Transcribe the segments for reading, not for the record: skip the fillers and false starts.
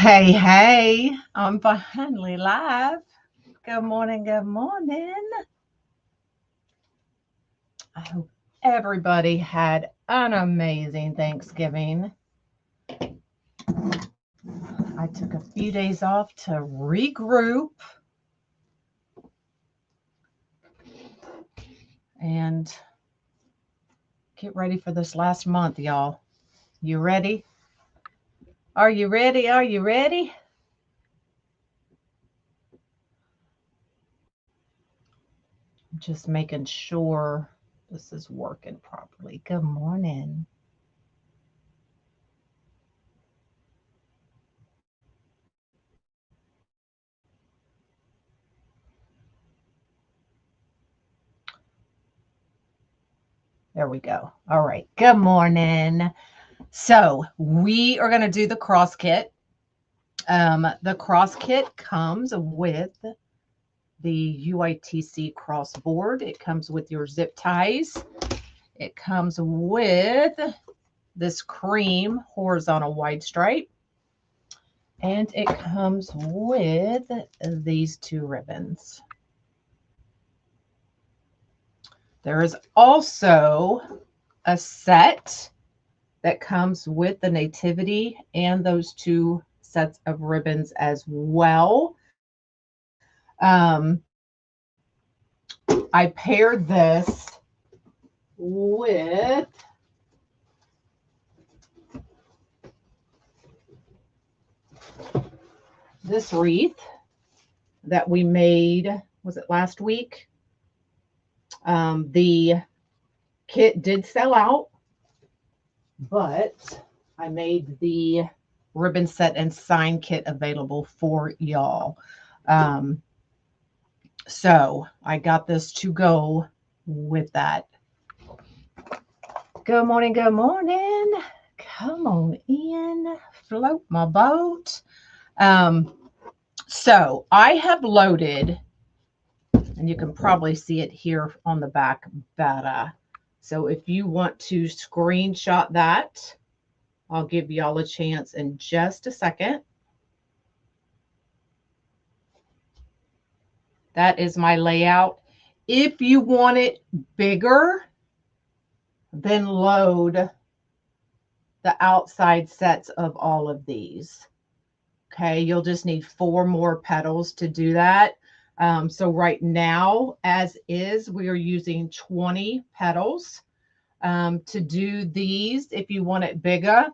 Hey, hey, I'm finally live. Good morning, good morning. I hope everybody had an amazing Thanksgiving. I took a few days off to regroup and get ready for this last month, y'all. You ready? Are you ready? Are you ready? Just making sure this is working properly. Good morning. There we go. All right. Good morning. So we are going to do the cross kit. The cross kit comes with the UITC Cross Board. It comes with your zip ties. It comes with this cream horizontal wide stripe. And it comes with these two ribbons. There is also a set that comes with the nativity and those two sets of ribbons as well. I paired this with this wreath that we made, was it last week? The kit did sell out, but I made the ribbon set and sign kit available for y'all. So I got this to go with that. Good morning, good morning. Come on in, float my boat. So I have loaded, and you can probably see it here on the back better. So if you want to screenshot that, I'll give y'all a chance in just a second. That is my layout. If you want it bigger, then load the outside sets of all of these. Okay, you'll just need 4 more petals to do that. So right now, as is, we are using 20 petals. To do these, if you want it bigger,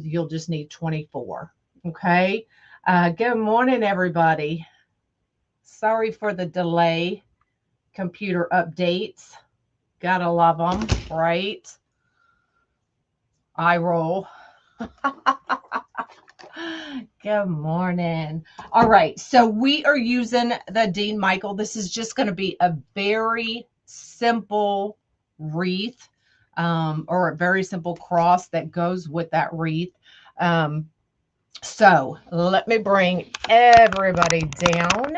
you'll just need 24. Okay. Good morning, everybody. Sorry for the delay. Computer updates. Gotta love them, right? I roll. Good morning. All right. So we are using the Dean Michael. This is just going to be a very simple wreath, or a very simple cross that goes with that wreath. So let me bring everybody down.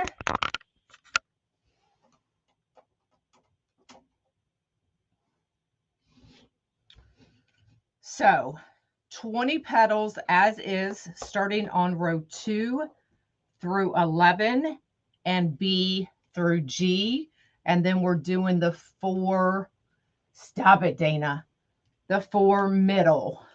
So 20 petals as is, starting on row 2 through 11 and B through G. And then we're doing the 4, stop it, Dana, the 4 middle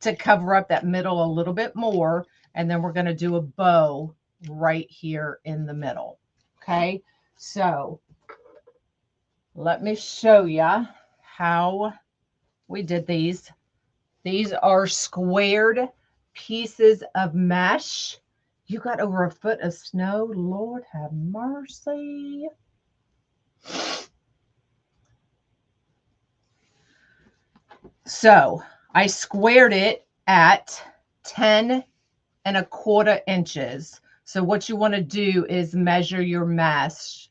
to cover up that middle a little bit more. And then we're going to do a bow right here in the middle. Okay, so let me show you how we did these. These are squared pieces of mesh. You got over a foot of snow. Lord have mercy. So I squared it at 10 1/4 inches. So what you want to do is measure your mesh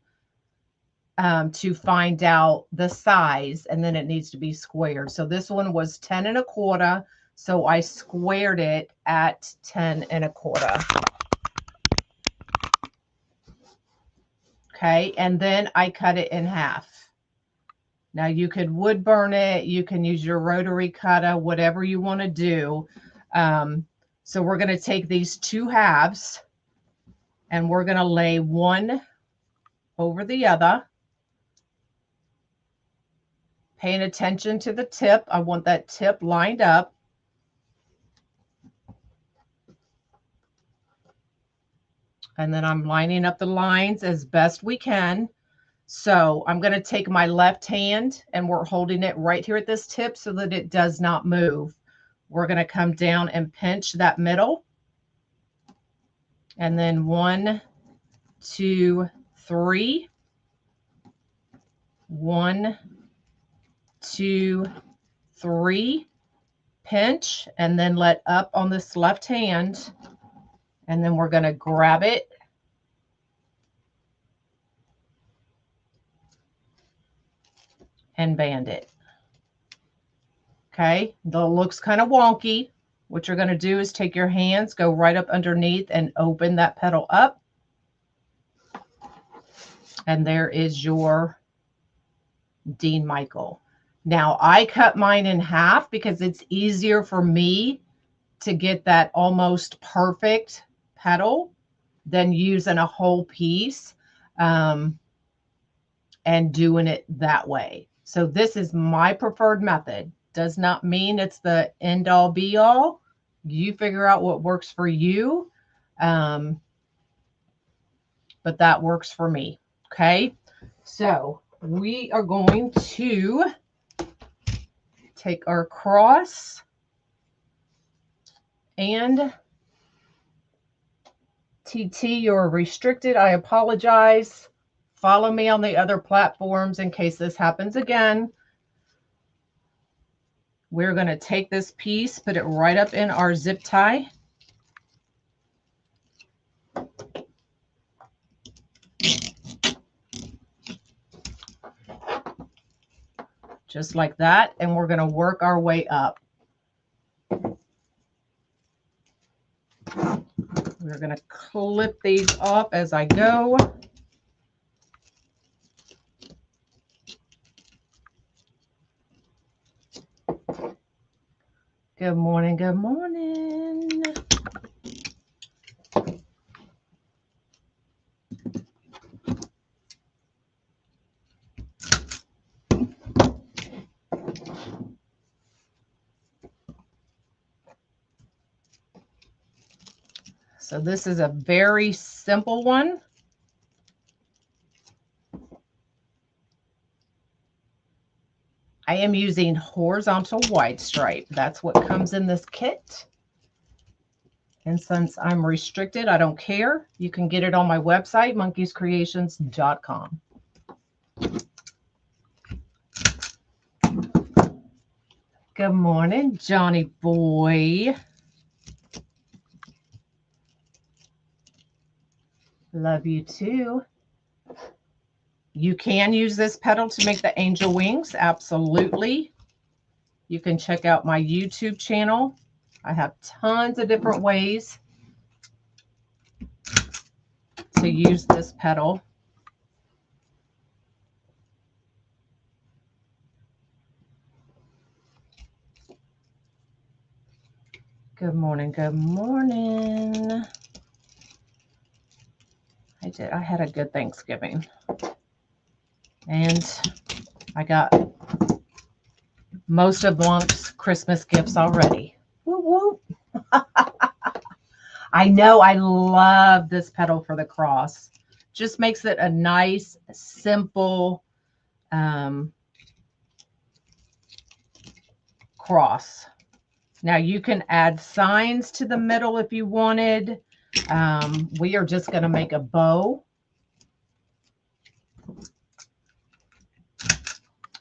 to find out the size, and then it needs to be squared. So this one was 10 1/4. So I squared it at 10 1/4. Okay, and then I cut it in half. Now you could wood burn it. You can use your rotary cutter, whatever you want to do. So we're going to take these 2 halves and we're going to lay one over the other. Paying attention to the tip. I want that tip lined up. And then I'm lining up the lines as best we can. So I'm going to take my left hand and we're holding it right here at this tip so that it does not move. We're going to come down and pinch that middle. And then 1, 2, 3. 1, 2, 3. Pinch and then let up on this left hand. And then we're going to grab it and band it. Okay, it looks kind of wonky. What you're going to do is take your hands, go right up underneath and open that petal up. And there is your Dean Michael. Now I cut mine in half because it's easier for me to get that almost perfect petal than using a whole piece and doing it that way. So this is my preferred method. Does not mean it's the end all be all. You figure out what works for you. But that works for me. Okay. So we are going to take our cross and TT, you're restricted. I apologize. Follow me on the other platforms in case this happens again. We're going to take this piece, put it right up in our zip tie. Just like that. And we're going to work our way up. We're going to clip these off as I go. Good morning, good morning. So this is a very simple one. I am using horizontal wide stripe. That's what comes in this kit. And since I'm restricted, I don't care. You can get it on my website, monkeyscreations.com. Good morning, Johnny boy. Love you too. You can use this petal to make the angel wings. Absolutely. You can check out my YouTube channel. I have tons of different ways to use this petal. Good morning. Good morning. I had a good Thanksgiving. And I got most of Monk's Christmas gifts already. Woo woo. I know I love this petal for the cross. Just makes it a nice, simple cross. Now you can add signs to the middle if you wanted. We are just going to make a bow.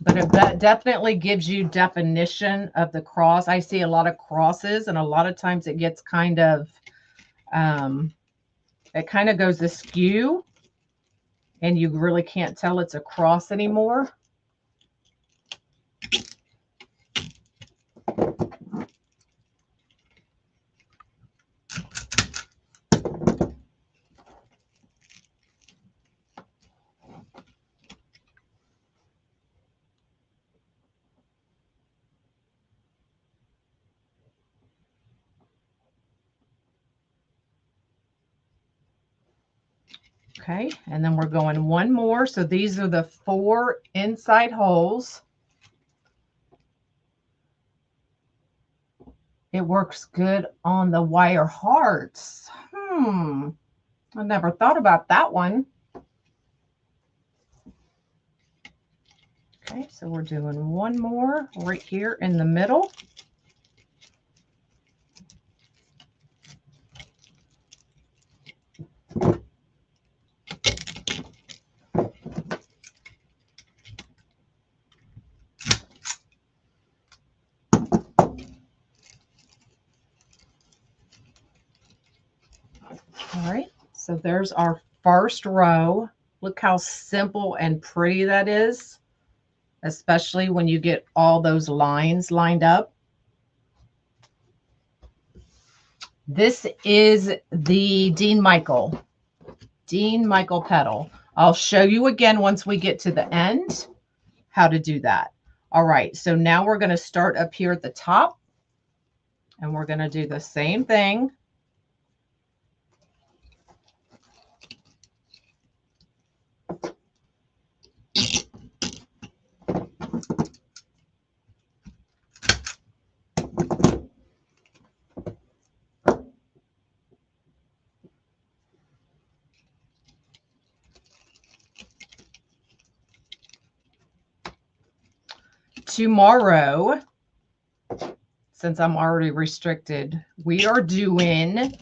But it definitely gives you definition of the cross. I see a lot of crosses, and a lot of times it gets kind of, it kind of goes askew, and you really can't tell it's a cross anymore. Okay, and then we're going one more. So these are the 4 inside holes. It works good on the wire hearts. I never thought about that one. Okay, so we're doing one more right here in the middle. All right, so there's our first row. Look how simple and pretty that is, especially when you get all those lines lined up. This is the Dean Michael Petal. I'll show you again once we get to the end how to do that. All right, so now we're going to start up here at the top, and we're going to do the same thing. Tomorrow, since I'm already restricted, we are doing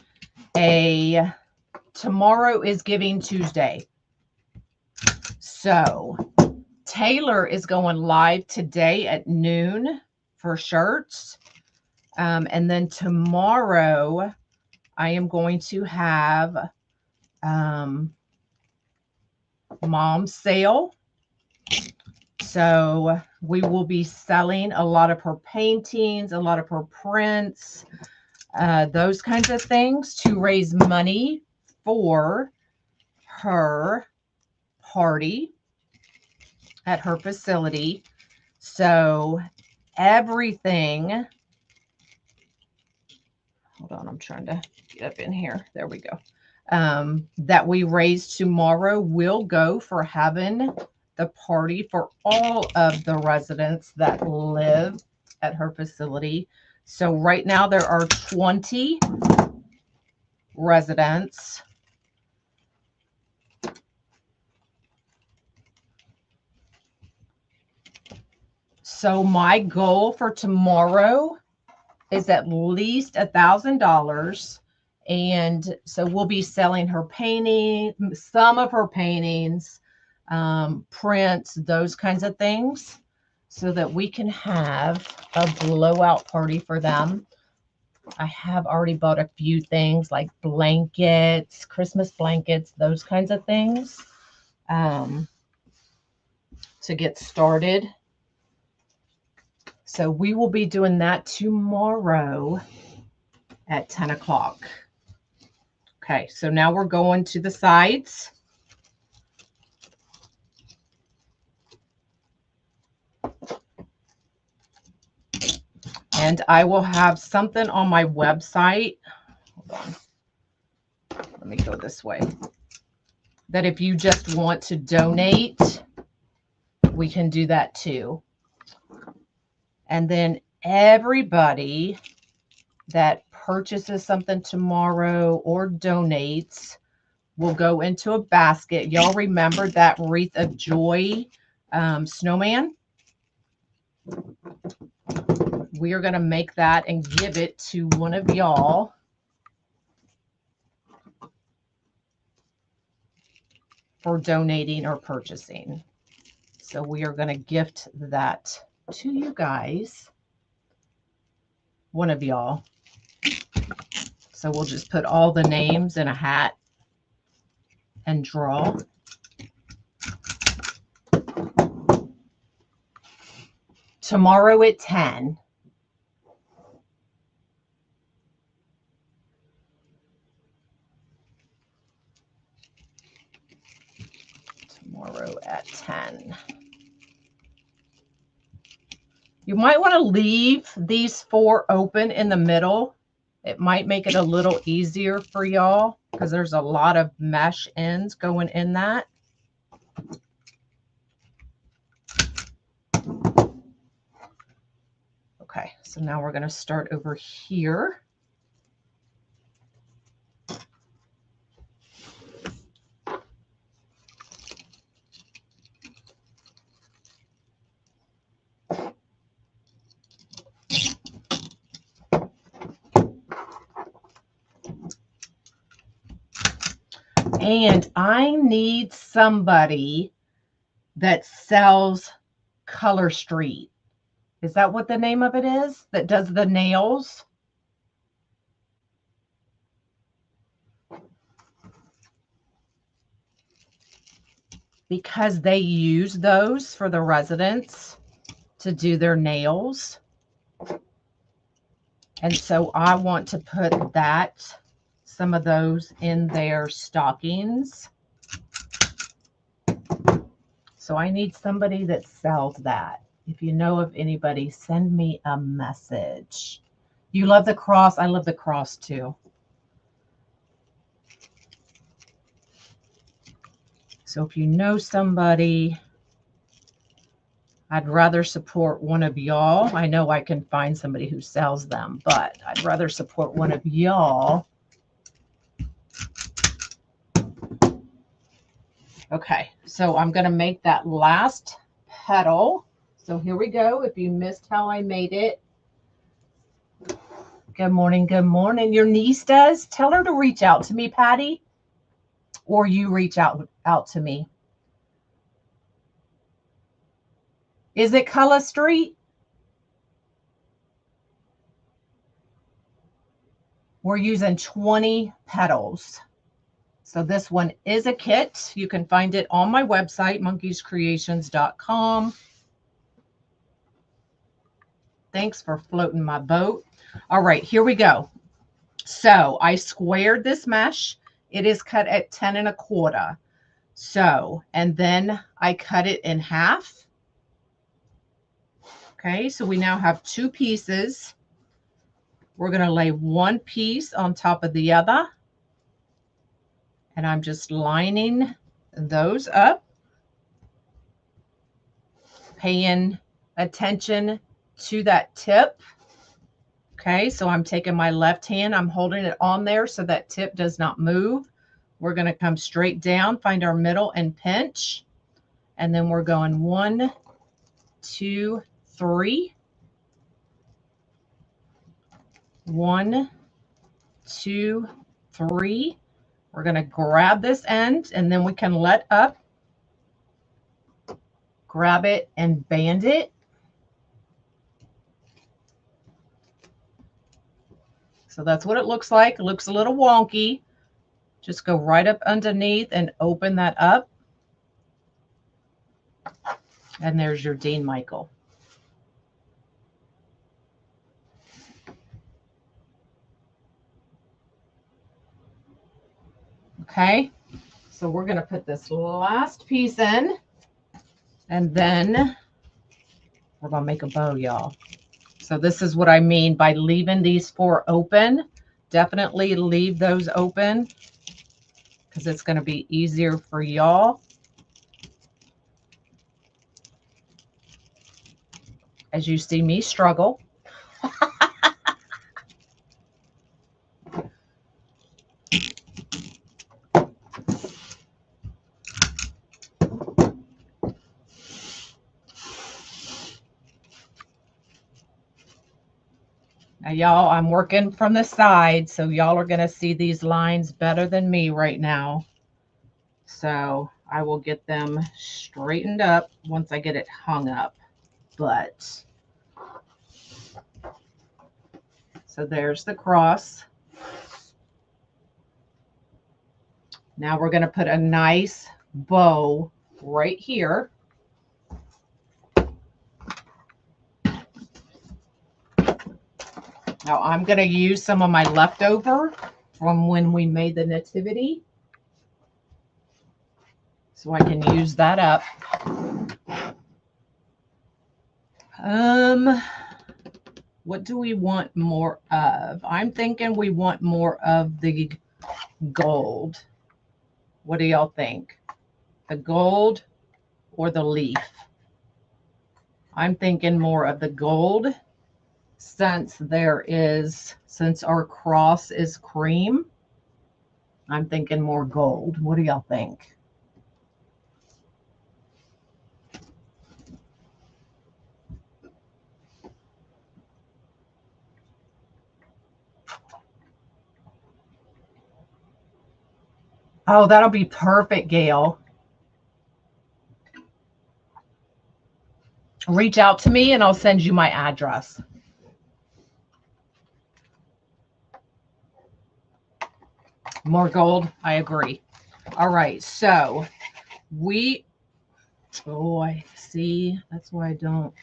tomorrow is Giving Tuesday. So Taylor is going live today at noon for shirts. And then tomorrow I am going to have mom's sale. So we will be selling a lot of her paintings, a lot of her prints, those kinds of things to raise money for her party at her facility. So everything, hold on, I'm trying to get up in here. There we go. That we raise tomorrow will go for having the party for all of the residents that live at her facility. So right now there are 20 residents. So my goal for tomorrow is at least $1,000. And so we'll be selling her painting, some of her paintings, prints, those kinds of things, so that we can have a blowout party for them. I have already bought a few things like blankets, Christmas blankets, those kinds of things, to get started. So we will be doing that tomorrow at 10 o'clock. Okay, so now we're going to the sides. And I will have something on my website. Hold on. Let me go this way. That if you just want to donate, we can do that too. And then everybody that purchases something tomorrow or donates will go into a basket. Y'all remember that Wreath of Joy snowman? We are going to make that and give it to one of y'all. For donating or purchasing. So we are going to gift that to you guys. One of y'all. So we'll just put all the names in a hat and draw. Tomorrow at 10. Tomorrow at 10. You might want to leave these 4 open in the middle. It might make it a little easier for y'all. because there's a lot of mesh ends going in that. Okay, so now we're going to start over here. And I need somebody that sells Color Street. Is that what the name of it is? That does the nails? Because they use those for the residents to do their nails. And so I want to put some of those in their stockings. So I need somebody that sells that. If you know of anybody, send me a message. You love the cross? I love the cross too. So if you know somebody, I'd rather support one of y'all. I know I can find somebody who sells them, but I'd rather support one of y'all. Okay, so I'm going to make that last petal. So here we go. If you missed how I made it. Good morning. Good morning. Your niece does? Tell her to reach out to me, Patty. Or you reach out to me. Is it Color Street? We're using 20 petals. So this one is a kit. You can find it on my website, monkeyscreations.com. Thanks for floating my boat. All right, here we go. So I squared this mesh. It is cut at 10 1/4. So, and then I cut it in half. Okay, so we now have 2 pieces. We're going to lay one piece on top of the other. And I'm just lining those up, paying attention to that tip. Okay, so I'm taking my left hand, I'm holding it on there so that tip does not move. We're going to come straight down, find our middle and pinch. And then we're going 1, 2, 3. 1, 2, 3. We're going to grab this end and then we can let up, grab it and band it. So that's what it looks like. It looks a little wonky. Just go right up underneath and open that up. And there's your Dean Michael. Okay, so we're going to put this last piece in, and then we're going to make a bow, y'all. So this is what I mean by leaving these 4 open. Definitely leave those open because it's going to be easier for y'all. As you see me struggle. Now, y'all, I'm working from the side, so y'all are going to see these lines better than me right now. So I will get them straightened up once I get it hung up. But, so there's the cross. Now we're going to put a nice bow right here. Now I'm going to use some of my leftover from when we made the nativity. So I can use that up. What do we want more of? I'm thinking we want more of the gold. What do y'all think? The gold or the leaf? I'm thinking more of the gold since our cross is cream. I'm thinking more gold. What do y'all think? Oh, that'll be perfect, Gail. Reach out to me and I'll send you my address. More gold. I agree. All right. So I see. That's why I don't.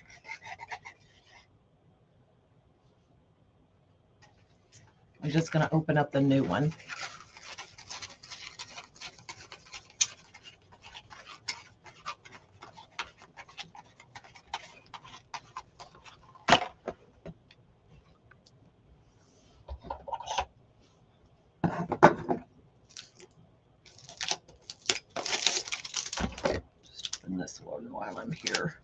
I'm just going to open up the new one. This one while I'm here.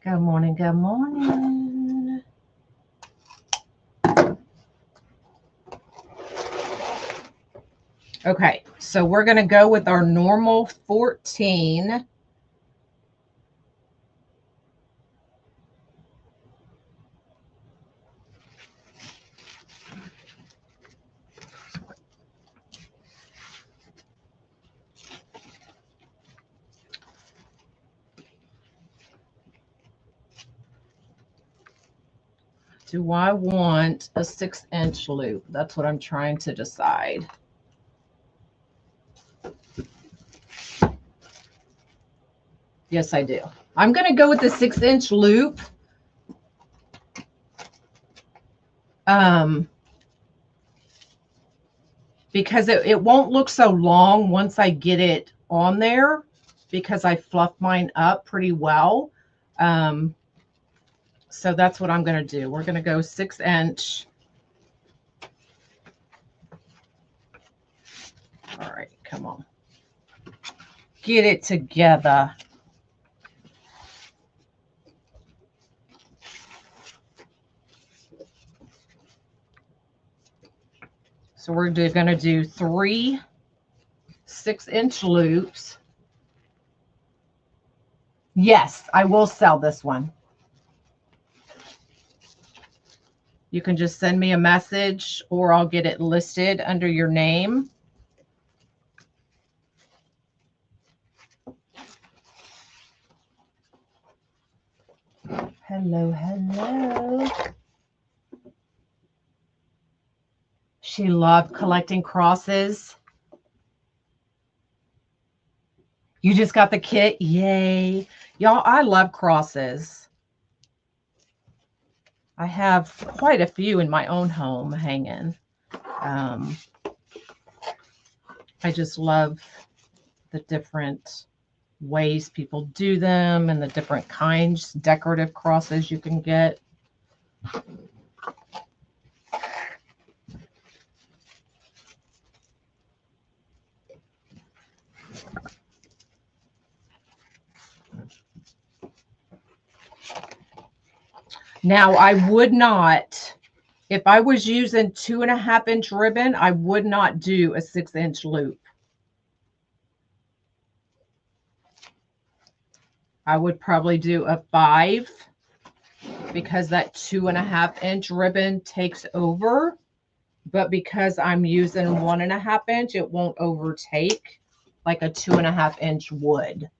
Good morning. Good morning. Okay, so we're going to go with our normal 14. Do I want a 6-inch loop? That's what I'm trying to decide. Yes, I do. I'm going to go with the 6-inch loop. Because it won't look so long once I get it on there, because I fluffed mine up pretty well. So that's what I'm going to do. We're going to go 6-inch. All right, come on. Get it together. So we're going to do 3 6-inch loops. Yes, I will sell this one. You can just send me a message or I'll get it listed under your name. Hello, hello. She loved collecting crosses. You just got the kit? Yay. Y'all, I love crosses. I have quite a few in my own home hanging. I just love the different ways people do them and the different kinds, decorative crosses you can get. Now, I would not, if I was using 2.5-inch ribbon, I would not do a 6-inch loop. I would probably do a 5 because that 2.5-inch ribbon takes over. But because I'm using 1.5-inch, it won't overtake like a 2.5-inch would.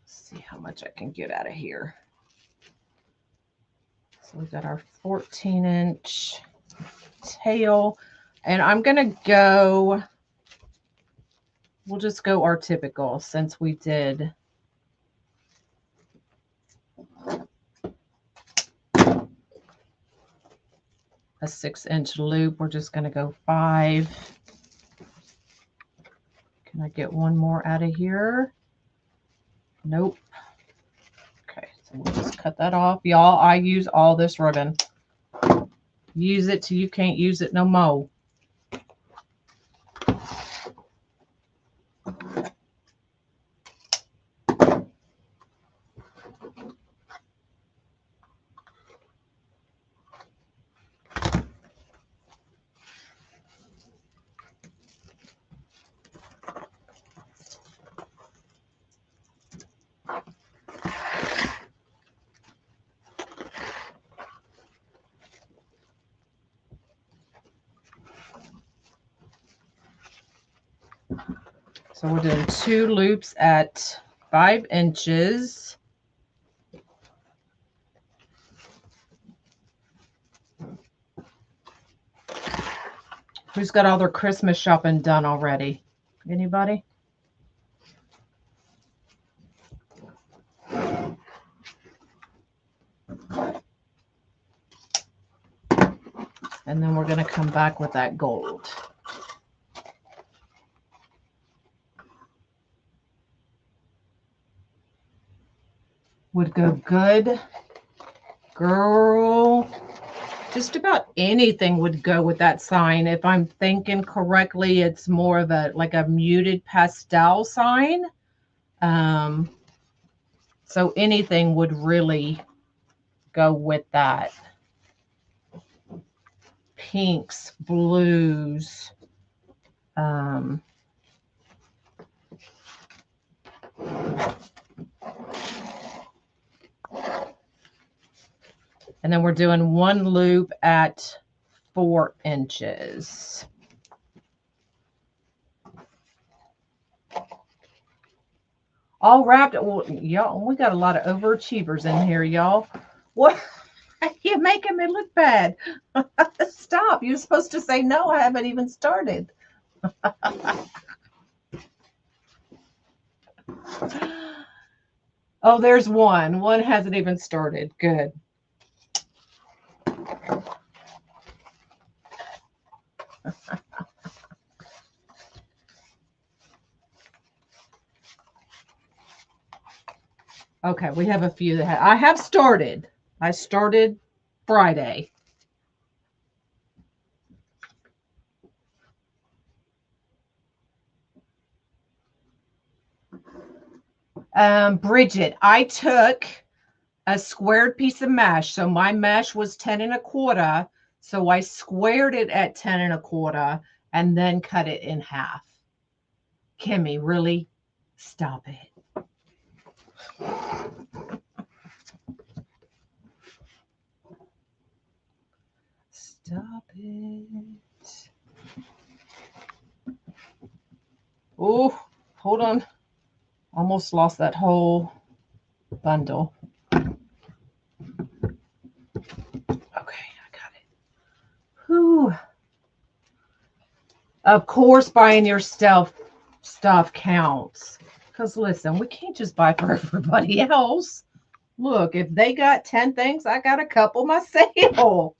See how much I can get out of here. So we've got our 14-inch tail, and I'm going to go, we'll just go our typical since we did a 6-inch loop. We're just going to go 5. Can I get one more out of here? Nope. Okay, so we'll just cut that off. Y'all, I use all this ribbon. Use it till you can't use it no more. So we're doing 2 loops at 5 inches. Who's got all their Christmas shopping done already? Anybody? And then we're going to come back with that gold. Would go good. Girl, just about anything would go with that sign. If I'm thinking correctly, it's more of a like a muted pastel sign. So anything would really go with that. Pinks, blues. And then we're doing 1 loop at 4 inches. All wrapped. Well, y'all, we got a lot of overachievers in here, y'all. What? You're making me look bad. Stop. You're supposed to say no. I haven't even started. Oh, there's one. One hasn't even started. Good. Okay, we have a few that I have started. I started Friday. Bridget, I took a squared piece of mesh. So my mesh was 10 1/4. So I squared it at 10 1/4 and then cut it in half. Kimmy, really? Stop it. Stop it. Oh, hold on. Almost lost that whole bundle. Okay, I got it. Whew. Of course, buying your stuff counts. Because listen, we can't just buy for everybody else. Look, if they got 10 things, I got a couple myself.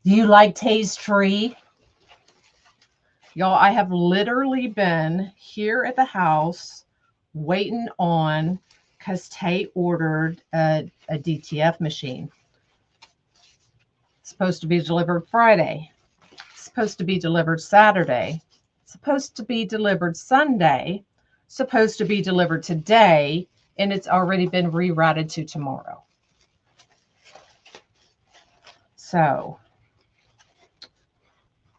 Do you like Tay's tree? Y'all, I have literally been here at the house waiting on, because Tay ordered a DTF machine. It's supposed to be delivered Friday. It's supposed to be delivered Saturday. It's supposed to be delivered Sunday. Supposed to be delivered today, and it's already been rerouted to tomorrow. So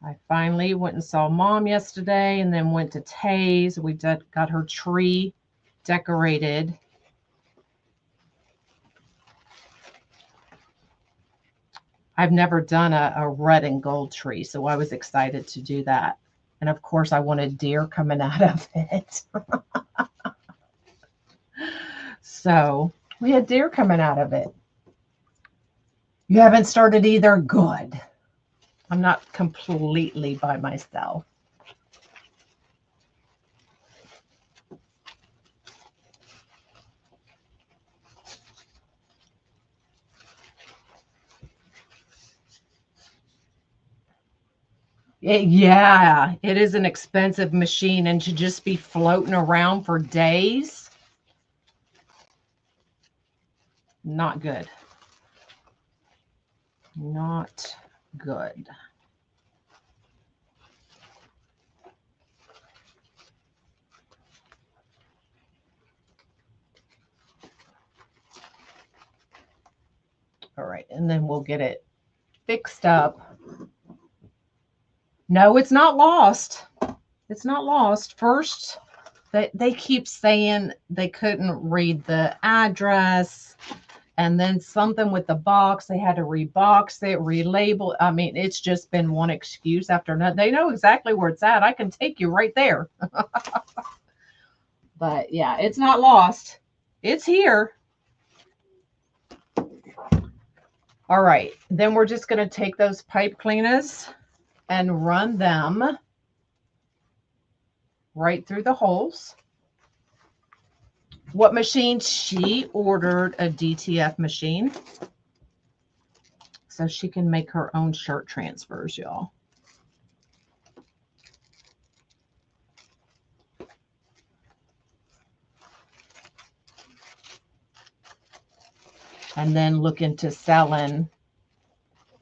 I finally went and saw Mom yesterday and then went to Tay's. We got her tree decorated. I've never done a red and gold tree, so I was excited to do that. And of course, I wanted deer coming out of it. So we had deer coming out of it. You haven't started either? Good. I'm not completely by myself. Yeah, it is an expensive machine, and to just be floating around for days, not good. Not good. All right, and then we'll get it fixed up. No, it's not lost. It's not lost. First, they keep saying they couldn't read the address, and then something with the box. They had to rebox it, relabel. I mean, it's just been one excuse after another. They know exactly where it's at. I can take you right there. But yeah, it's not lost. It's here. All right. Then we're just going to take those pipe cleaners and run them right through the holes. What machine? She ordered a DTF machine so she can make her own shirt transfers, y'all. And then look into selling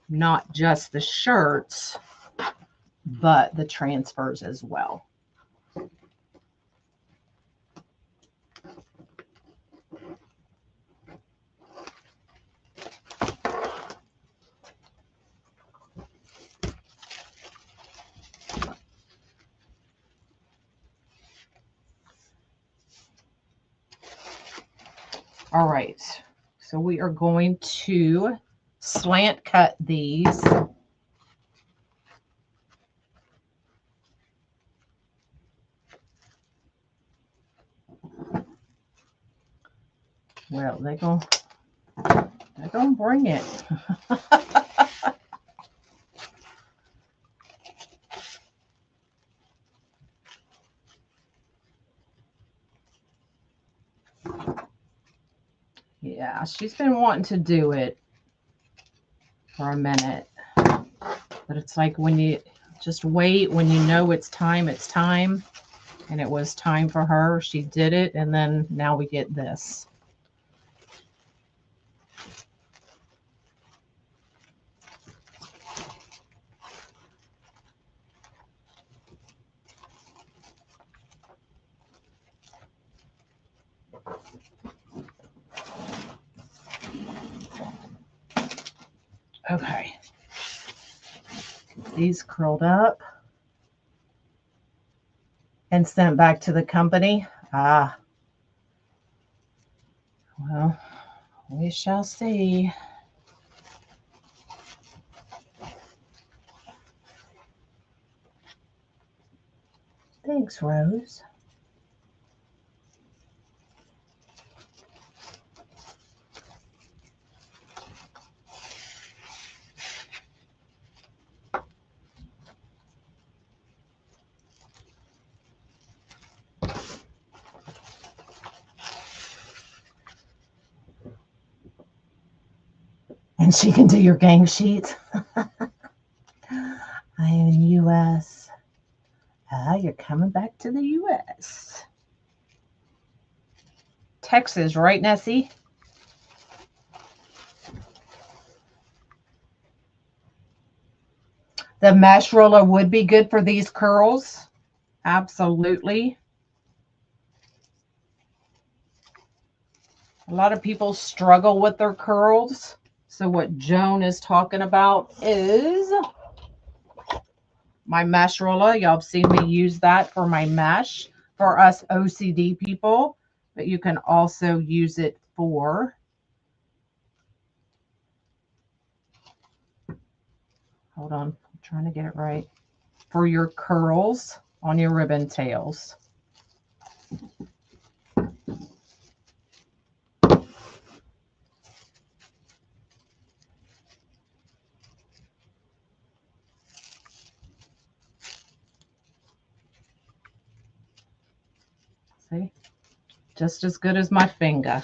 not just the shirts, but the transfers as well. All right, so we are going to slant cut these. Well, they're gonna bring it. Yeah, she's been wanting to do it for a minute. But it's like when you just wait, when you know it's time, it's time. And it was time for her. She did it, and then now we get this. Okay. These curled up and sent back to the company. Ah. Well, we shall see. Thanks, Rose. And she can do your gang sheet. I am in U.S. You're coming back to the U.S. Texas, right, Nessie? The mesh roller would be good for these curls. Absolutely. A lot of people struggle with their curls. So what Joan is talking about is my mesh roller. Y'all have seen me use that for my mesh for us OCD people, but you can also use it for, hold on, I'm trying to get it right, for your curls on your ribbon tails. See, just as good as my finger.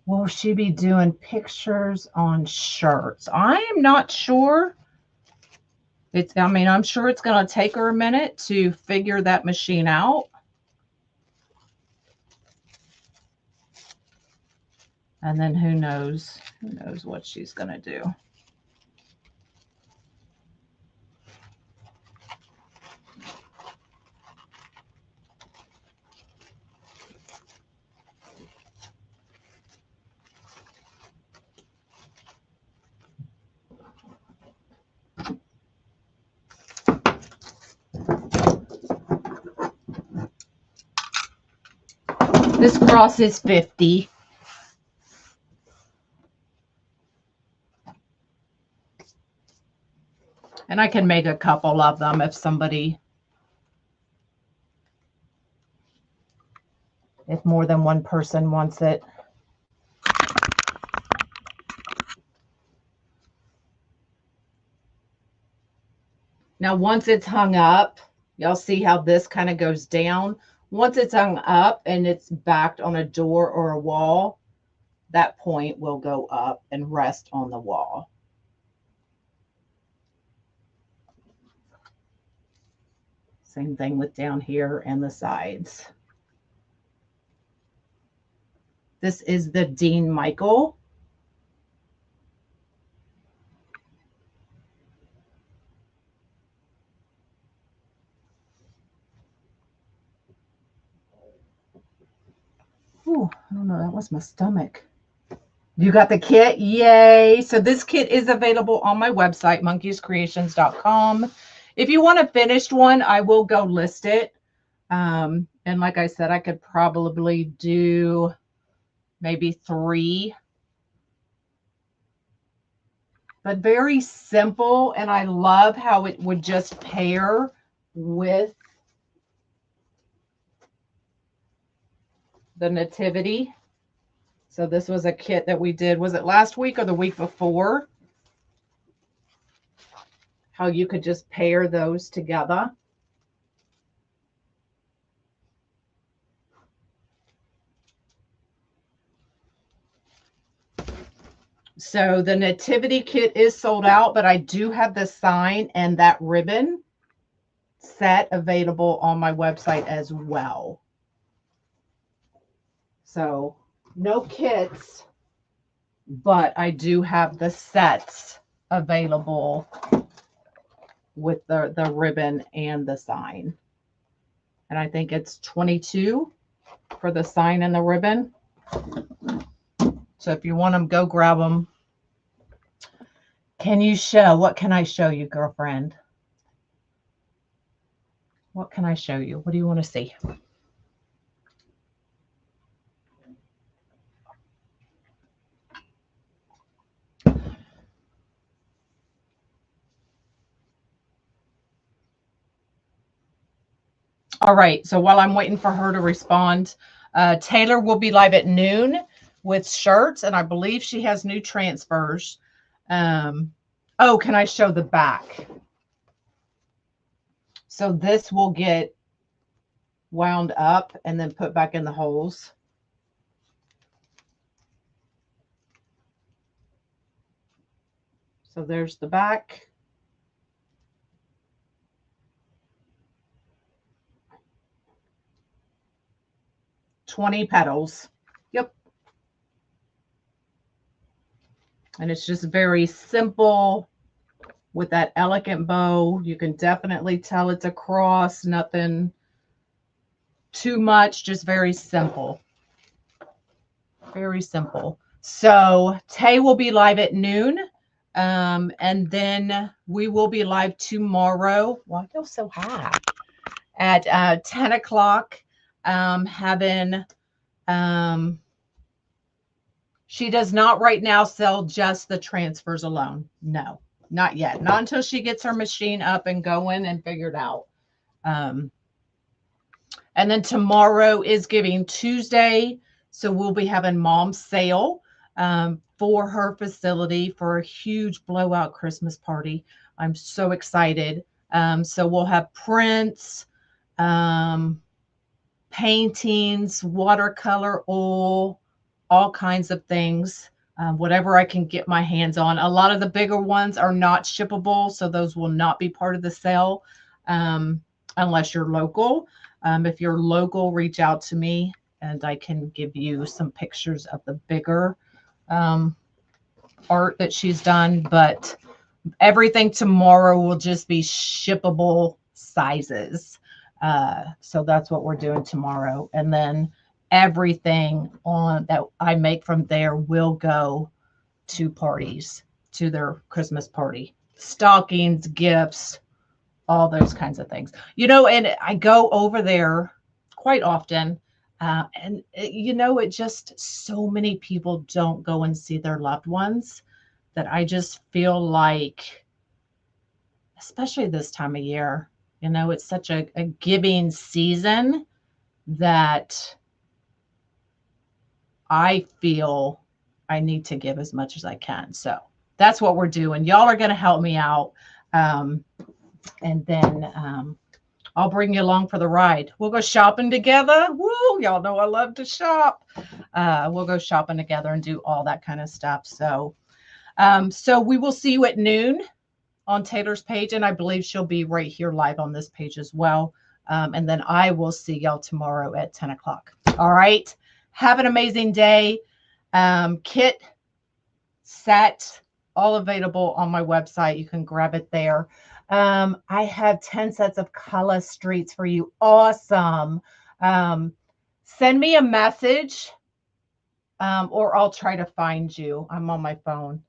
Will she be doing pictures on shirts? I am not sure. I mean, I'm sure it's going to take her a minute to figure that machine out. And then who knows what she's going to do. This cross is 50. And I can make a couple of them if more than one person wants it. Now, once it's hung up, y'all see how this kind of goes down. Once it's hung up and it's backed on a door or a wall, that point will go up and rest on the wall. Same thing with down here and the sides. This is the Dean Michael. Ooh, I don't know, that was my stomach. You got the kit? Yay. So this kit is available on my website, monkeyscreations.com. If you want a finished one, I will go list it. And like I said, I could probably do maybe 3. But very simple. And I love how it would just pair with the nativity. So this was a kit that we did. Was it last week or the week before? How you could just pair those together. So the nativity kit is sold out, but I do have the sign and that ribbon set available on my website as well. So no kits, but I do have the sets available with the ribbon and the sign. And I think it's $22 for the sign and the ribbon. So if you want them, go grab them. Can you show? What can I show you, girlfriend? What can I show you? What do you want to see? All right. So while I'm waiting for her to respond, Taylor will be live at noon with shirts, and I believe she has new transfers. Oh, can I show the back? So this will get wound up and then put back in the holes. So there's the back. $20 petals. Yep. And it's just very simple with that elegant bow. You can definitely tell it's a cross, nothing too much, just very simple. Very simple. So Tay will be live at noon. And then we will be live tomorrow. Why feel so high? At 10 o'clock. She does not right now sell just the transfers alone. No, not yet. Not until she gets her machine up and going and figured out. And then tomorrow is Giving Tuesday. So we'll be having Mom's sale for her facility for a huge blowout Christmas party. I'm so excited. So we'll have prints, paintings, watercolor, oil, all kinds of things, whatever I can get my hands on. A lot of the bigger ones are not shippable, so those will not be part of the sale unless you're local. If you're local, reach out to me and I can give you some pictures of the bigger art that she's done. But everything tomorrow will just be shippable sizes. So that's what we're doing tomorrow. And then everything on that I make from there will go to parties, to their Christmas party. Stockings, gifts, all those kinds of things. You know, and I go over there quite often. And you know, it just, so many people don't go and see their loved ones, that I just feel like, especially this time of year, you know, it's such a giving season that I feel I need to give as much as I can. So that's what we're doing. Y'all are going to help me out. And then I'll bring you along for the ride. We'll go shopping together. Woo, y'all know I love to shop. We'll go shopping together and do all that kind of stuff. So, so we will see you at noon on Taylor's page, and I believe she'll be right here live on this page as well. And then I will see y'all tomorrow at 10 o'clock. All right. Have an amazing day. Kit set, all available on my website. You can grab it there. I have 10 sets of color streets for you. Awesome. Send me a message, or I'll try to find you. I'm on my phone.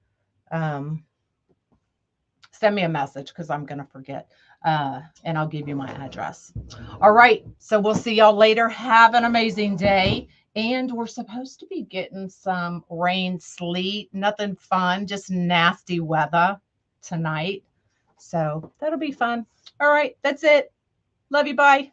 Send me a message because I'm going to forget, and I'll give you my address. All right. So we'll see y'all later. Have an amazing day. And we're supposed to be getting some rain, sleet, nothing fun, just nasty weather tonight. So that'll be fun. All right. That's it. Love you. Bye.